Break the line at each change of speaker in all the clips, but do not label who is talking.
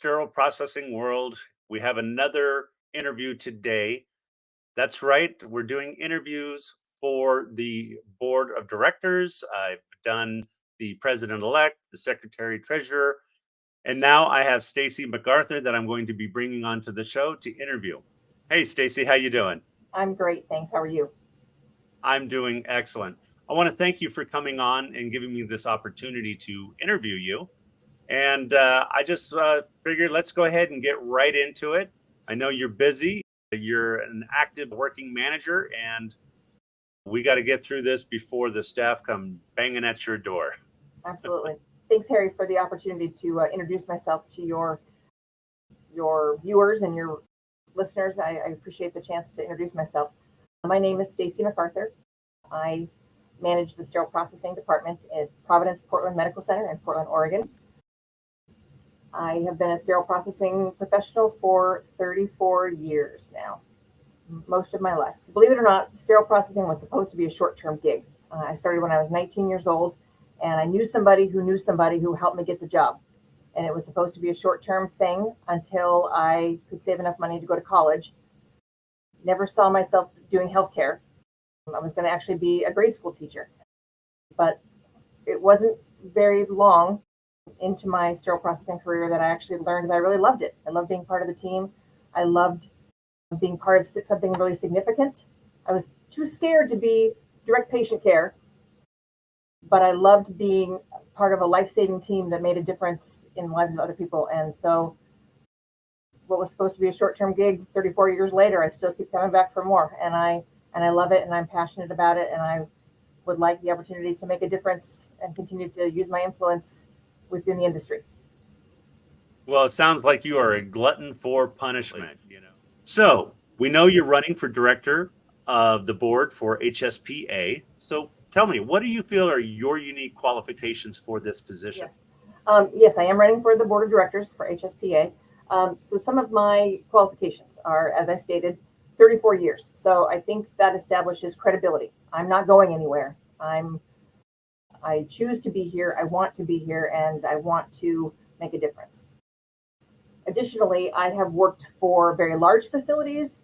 sterile processing world. We have another interview today. That's right. We're doing interviews for the board of directors. I've done the president-elect, the secretary treasurer, and now I have Stacey MacArthur that I'm going to be bringing onto the show to interview. Hey, Stacey, how you doing?
I'm great, thanks. How are you?
I'm doing excellent. I want to thank you for coming on and giving me this opportunity to interview you. And I just figured let's go ahead and get right into it. I know you're busy. You're an active working manager, and we got to get through this before the staff come banging at your door.
Absolutely. Thanks, Harry, for the opportunity to introduce myself to your viewers and your listeners. I appreciate the chance to introduce myself. My name is Stacey MacArthur. I manage the sterile processing department at Providence Portland Medical Center in Portland, Oregon. I have been a sterile processing professional for 34 years now, most of my life. Believe it or not, sterile processing was supposed to be a short-term gig. I started when I was 19 years old, and I knew somebody who helped me get the job. And it was supposed to be a short-term thing until I could save enough money to go to college. Never saw myself doing healthcare. I was going to actually be a grade school teacher. But it wasn't very long into my sterile processing career that I actually learned that I really loved it. I loved being part of the team. I loved being part of something really significant. I was too scared to be direct patient care, but I loved being part of a life-saving team that made a difference in the lives of other people. And so what was supposed to be a short-term gig 34 years later, I still keep coming back for more. And I love it, and I'm passionate about it, and I would like the opportunity to make a difference and continue to use my influence within the industry.
Well, it sounds like you are a glutton for punishment. So we know you're running for director of the board for HSPA. So tell me, what do you feel are your unique qualifications for this position?
Yes, I am running for the board of directors for HSPA. So some of my qualifications are, as I stated, 34 years. So I think that establishes credibility. I'm not going anywhere. I choose to be here. I want to be here, and I want to make a difference. Additionally, I have worked for very large facilities,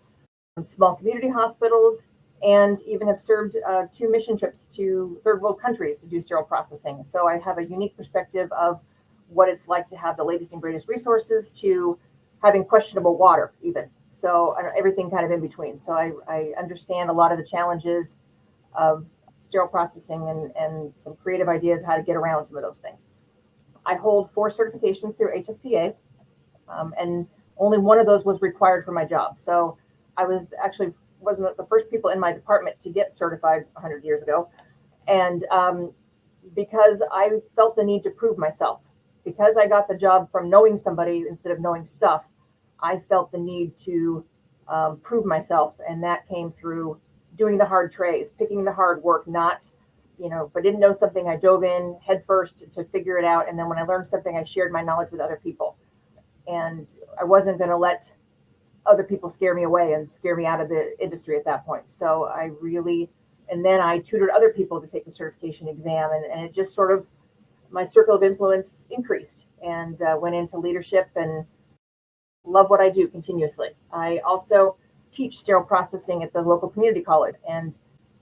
small community hospitals, and even have served 2 mission trips to third world countries to do sterile processing. So I have a unique perspective of what it's like to have the latest and greatest resources to having questionable water even. So everything kind of in between. So I understand a lot of the challenges of sterile processing and some creative ideas how to get around some of those things. I hold 4 certifications through HSPA, and only one of those was required for my job. So I wasn't the first people in my department to get certified 100 years ago. And because I felt the need to prove myself, because I got the job from knowing somebody instead of knowing stuff, I felt the need to prove myself. And that came through doing the hard trays, picking the hard work, not, if I didn't know something, I dove in head first to figure it out. And then when I learned something, I shared my knowledge with other people. And I wasn't going to let other people scare me away and scare me out of the industry at that point. So and then I tutored other people to take the certification exam. And it just sort of, my circle of influence increased, and went into leadership and love what I do continuously. I also teach sterile processing at the local community college and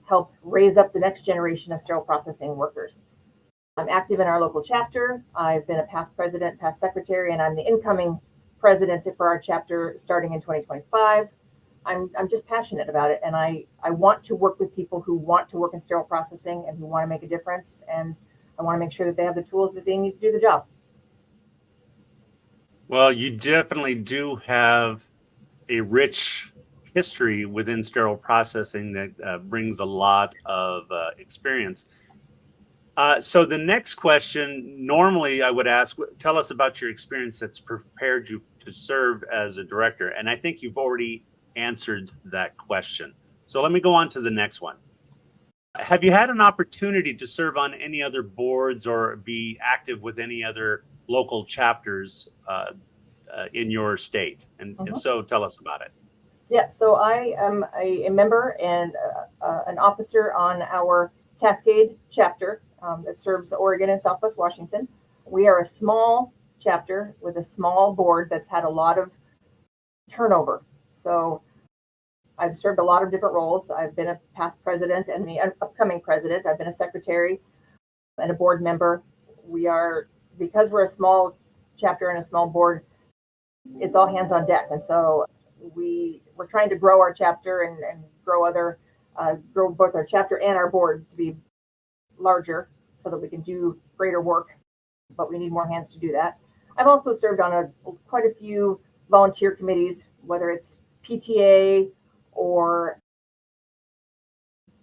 help raise up the next generation of sterile processing workers. I'm active in our local chapter. I've been a past president, past secretary, and I'm the incoming president for our chapter starting in 2025. I'm just passionate about it, and I want to work with people who want to work in sterile processing and who want to make a difference, and I want to make sure that they have the tools that they need to do the job.
Well, you definitely do have a rich history within sterile processing that brings a lot of experience. So the next question, normally I would ask, tell us about your experience that's prepared you to serve as a director. And I think you've already answered that question. So let me go on to the next one. Have you had an opportunity to serve on any other boards or be active with any other local chapters in your state? And if so, tell us about it.
Yeah, so I am a member and an officer on our Cascade chapter that serves Oregon and Southwest Washington. We are a small chapter with a small board that's had a lot of turnover. So I've served a lot of different roles. I've been a past president and the upcoming president. I've been a secretary and a board member. Because we're a small chapter and a small board, it's all hands on deck. And so we're trying to grow our chapter and grow both our chapter and our board to be larger so that we can do greater work, but we need more hands to do that. I've also served on quite a few volunteer committees, whether it's PTA or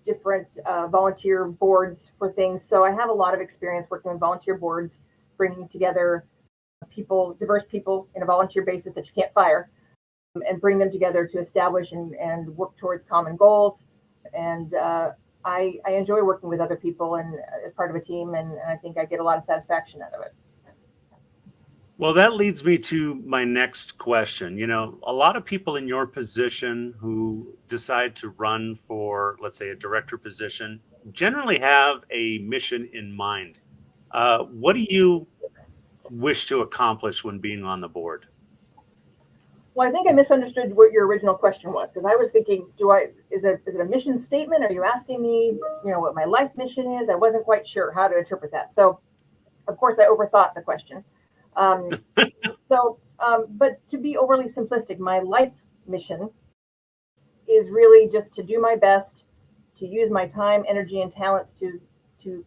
different volunteer boards for things. So I have a lot of experience working with volunteer boards, bringing together diverse people in a volunteer basis that you can't fire, and bring them together to establish and work towards common goals. And I enjoy working with other people and as part of a team, and I think I get a lot of satisfaction out of it.
Well, that leads me to my next question. A lot of people in your position who decide to run for, let's say, a director position generally have a mission in mind. What do you wish to accomplish when being on the board?
Well, I think I misunderstood what your original question was, because I was thinking, is it a mission statement? Are you asking me, what my life mission is? I wasn't quite sure how to interpret that. So, of course, I overthought the question. But to be overly simplistic, my life mission is really just to do my best, to use my time, energy, and talents to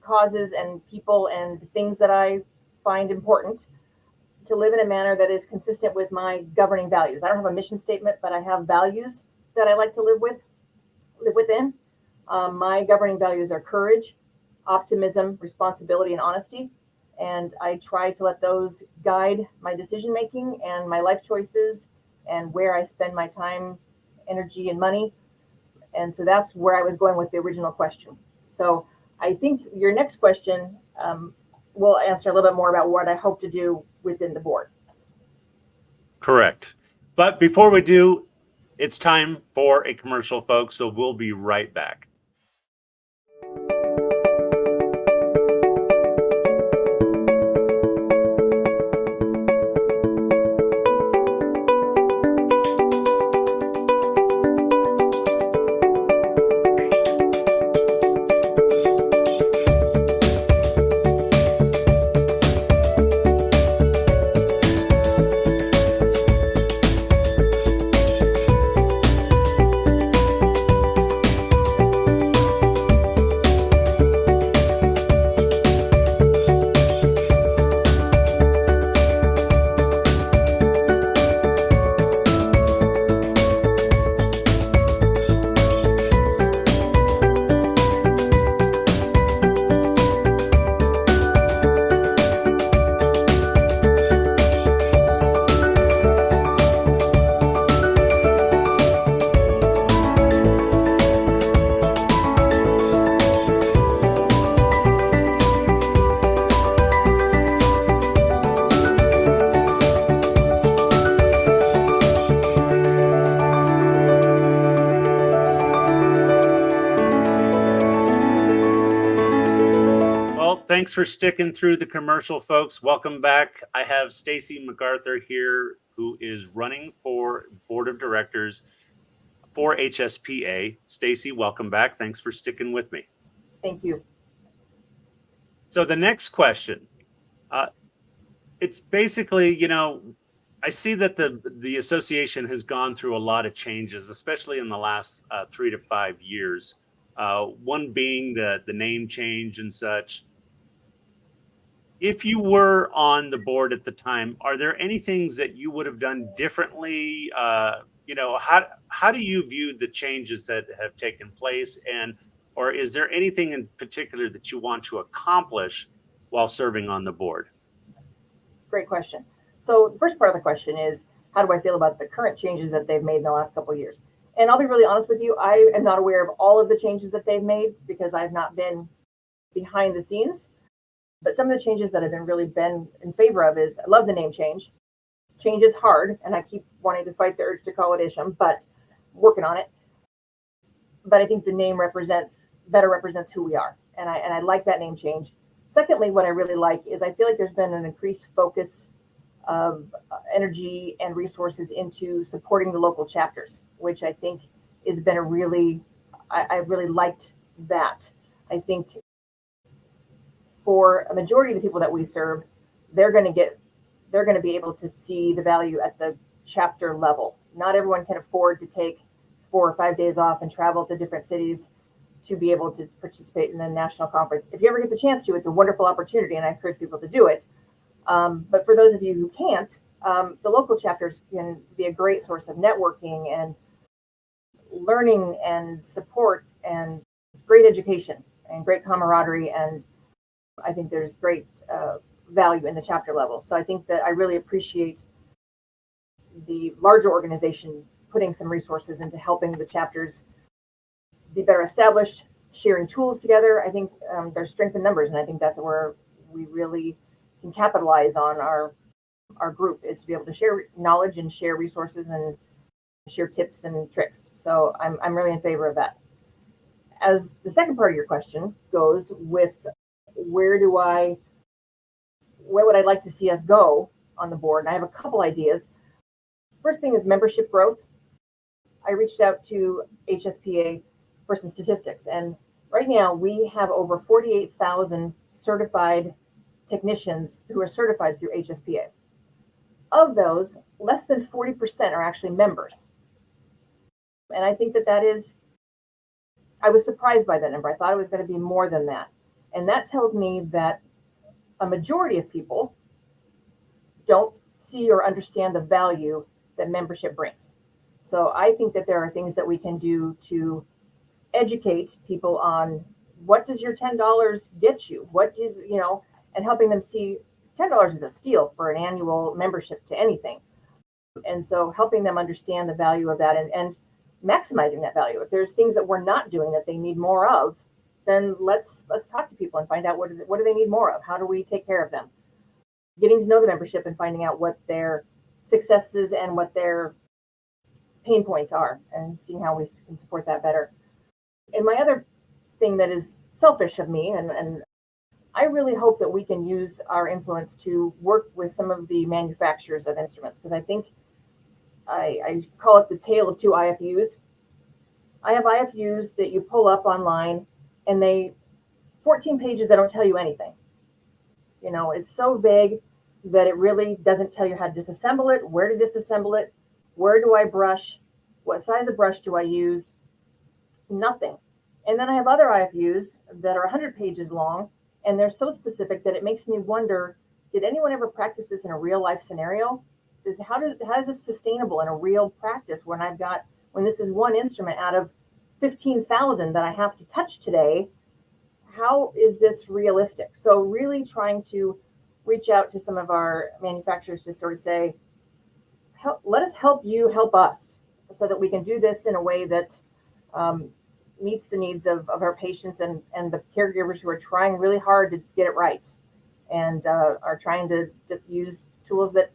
causes and people and things that I find important, to live in a manner that is consistent with my governing values. I don't have a mission statement, but I have values that I like to live within. My governing values are courage, optimism, responsibility, and honesty. And I try to let those guide my decision making and my life choices and where I spend my time, energy, and money. And so that's where I was going with the original question. So I think your next question will answer a little bit more about what I hope to do within the board.
Correct. But before we do, it's time for a commercial, folks. So we'll be right back. Thanks for sticking through the commercial, folks. Welcome back. I have Stacey MacArthur here, who is running for board of directors for HSPA. Stacey, welcome back. Thanks for sticking with me.
Thank you.
So the next question, it's basically, I see that the association has gone through a lot of changes, especially in the last 3 to 5 years. One being the name change and such. If you were on the board at the time, are there any things that you would have done differently? How do you view the changes that have taken place, or is there anything in particular that you want to accomplish while serving on the board?
Great question. So the first part of the question is, how do I feel about the current changes that they've made in the last couple of years? And I'll be really honest with you, I am not aware of all of the changes that they've made because I've not been behind the scenes. But some of the changes that I've been in favor of is, I love the name change. Change is hard, and I keep wanting to fight the urge to call it Isham, but working on it. But I think the name better represents who we are, and I like that name change. Secondly, what I really like is I feel like there's been an increased focus of energy and resources into supporting the local chapters, which I think has been I really liked that. I think for a majority of the people that we serve, they're going to be able to see the value at the chapter level. Not everyone can afford to take 4 or 5 days off and travel to different cities to be able to participate in the national conference. If you ever get the chance to, it's a wonderful opportunity, and I encourage people to do it. But for those of you who can't, the local chapters can be a great source of networking and learning and support and great education and great camaraderie. And I think there's great value in the chapter level. So I think that I really appreciate the larger organization putting some resources into helping the chapters be better established, sharing tools together. I think there's strength in numbers, and I think that's where we really can capitalize on our group, is to be able to share knowledge and share resources and share tips and tricks. So I'm really in favor of that. As the second part of your question goes with where would I like to see us go on the board? And I have a couple ideas. First thing is membership growth. I reached out to HSPA for some statistics, and right now we have over 48,000 certified technicians who are certified through HSPA. Of those, less than 40% are actually members. And I think that is, I was surprised by that number. I thought it was going to be more than that. And that tells me that a majority of people don't see or understand the value that membership brings. So I think that there are things that we can do to educate people on what does your $10 get you? What does, and helping them see $10 is a steal for an annual membership to anything. And so helping them understand the value of that and maximizing that value. If there's things that we're not doing that they need more of, then let's talk to people and find out what do they need more of? How do we take care of them? Getting to know the membership and finding out what their successes and what their pain points are, and seeing how we can support that better. And my other thing that is selfish of me, and I really hope that we can use our influence to work with some of the manufacturers of instruments, because I think I call it the tale of two IFUs. I have IFUs that you pull up online, and 14 pages that don't tell you anything. It's so vague that it really doesn't tell you how to disassemble it, where to disassemble it, where do I brush, what size of brush do I use, nothing. And then I have other IFUs that are 100 pages long, and they're so specific that it makes me wonder, did anyone ever practice this in a real life scenario? How is this sustainable in a real practice when this is one instrument out of 15,000 that I have to touch today? How is this realistic? So really trying to reach out to some of our manufacturers to sort of say, let us help you help us, so that we can do this in a way that meets the needs of our patients and the caregivers who are trying really hard to get it right, and are trying to use tools that,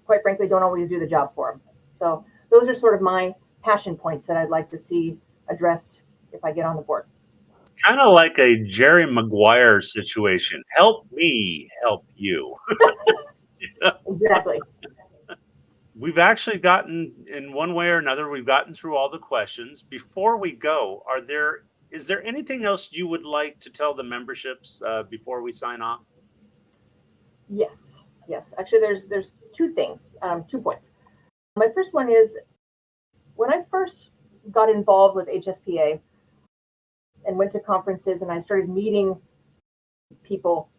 quite frankly, don't always do the job for them. So those are sort of my passion points that I'd like to see addressed if I get on the board.
Kind of like a Jerry Maguire situation. Help me help you.
Exactly.
We've actually gotten, in one way or another, we've gotten through all the questions. Before we go, is there anything else you would like to tell the memberships before we sign off?
Yes. Actually, there's two things, 2 points. My first one is, when I first got involved with HSPA and went to conferences and I started meeting people,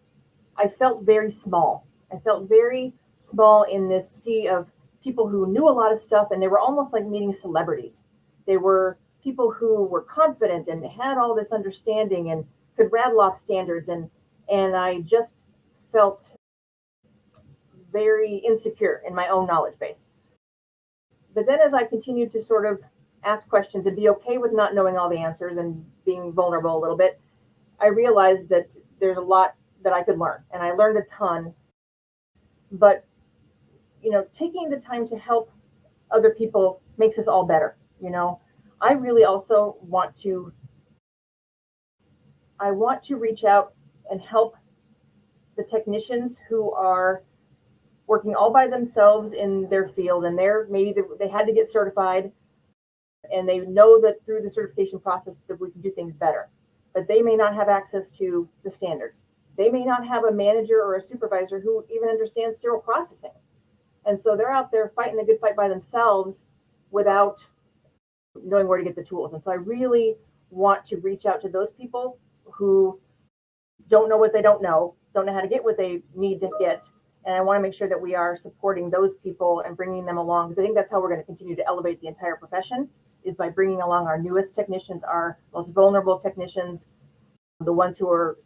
I felt very small. I felt very small in this sea of people who knew a lot of stuff, and they were almost like meeting celebrities. They were people who were confident and had all this understanding and could rattle off standards, and I just felt very insecure in my own knowledge base. But then as I continued to sort of ask questions and be okay with not knowing all the answers and being vulnerable a little bit, I realized that there's a lot that I could learn, and I learned a ton. But taking the time to help other people makes us all better. I really also want to reach out and help the technicians who are working all by themselves in their field, and they had to get certified, and they know that through the certification process that we can do things better, but they may not have access to the standards. They may not have a manager or a supervisor who even understands sterile processing, and so they're out there fighting the good fight by themselves without knowing where to get the tools. And so I really want to reach out to those people who don't know what they don't know how to get what they need to get. And I want to make sure that we are supporting those people and bringing them along, because I think that's how we're going to continue to elevate the entire profession, is by bringing along our newest technicians, our most vulnerable technicians, the ones who are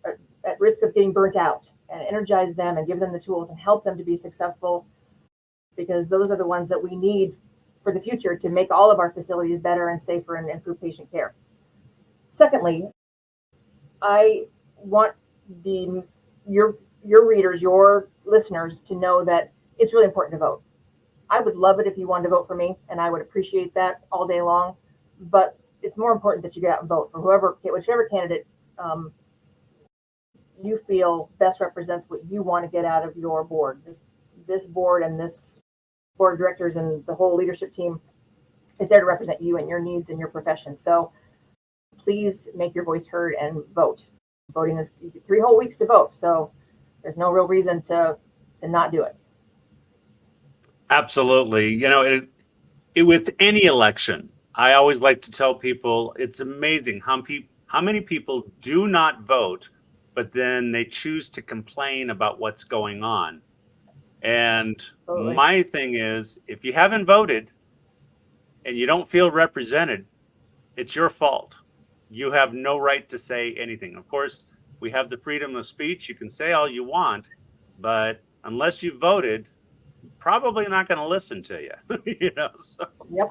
at risk of getting burnt out, and energize them and give them the tools and help them to be successful, because those are the ones that we need for the future to make all of our facilities better and safer and improve patient care. Secondly, I want your readers, your listeners, to know that it's really important to vote. I would love it if you wanted to vote for me, and I would appreciate that all day long. But it's more important that you get out and vote for whichever candidate you feel best represents what you want to get out of your board. This board and this board of directors and the whole leadership team is there to represent you and your needs and your profession. So please make your voice heard and vote. Voting is 3 whole weeks to vote, so there's no real reason to not do it.
Absolutely. You know, with any election, I always like to tell people it's amazing how many people do not vote, but then they choose to complain about what's going on. And
Absolutely.
my thing is, if you haven't voted and you don't feel represented, it's your fault. You have no right to say anything. Of course, we have the freedom of speech. You can say all you want, but unless you voted, probably not going to listen to you. You know. So.
Yep.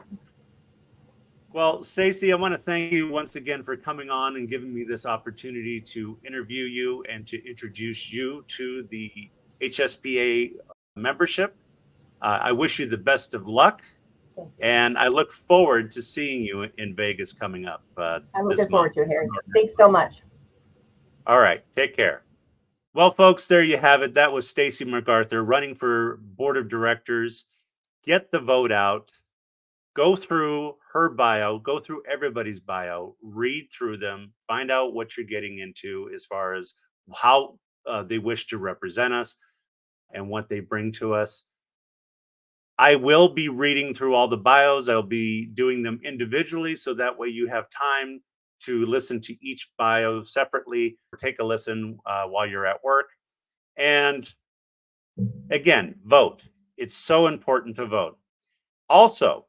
Well, Stacey, I want to thank you once again for coming on and giving me this opportunity to interview you and to introduce you to the HSPA membership. I wish you the best of luck, and I look forward to seeing you in Vegas coming up.
I'm looking forward to it, Harry. Thanks so much.
All right, take care. Well, folks, there you have it. That was Stacey MacArthur running for board of directors. Get the vote out. Go through her bio, go through everybody's bio, read through them, find out what you're getting into as far as how they wish to represent us and what they bring to us. I will be reading through all the bios. I'll be doing them individually, so that way you have time to listen to each bio separately, take a listen while you're at work. And again, vote. It's so important to vote. Also,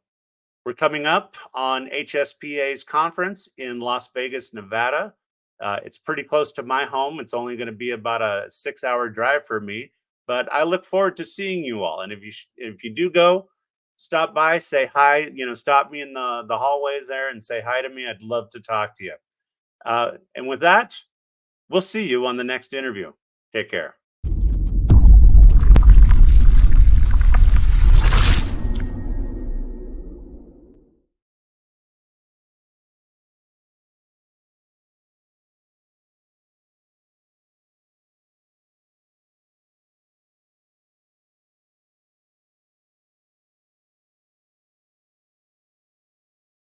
we're coming up on HSPA's conference in Las Vegas, Nevada. It's pretty close to my home. It's only going to be about a 6-hour drive for me, but I look forward to seeing you all. And if you do go, stop by, say hi. You know, stop me in the hallways there and say hi to me. I'd love to talk to you. And with that, we'll see you on the next interview. Take care.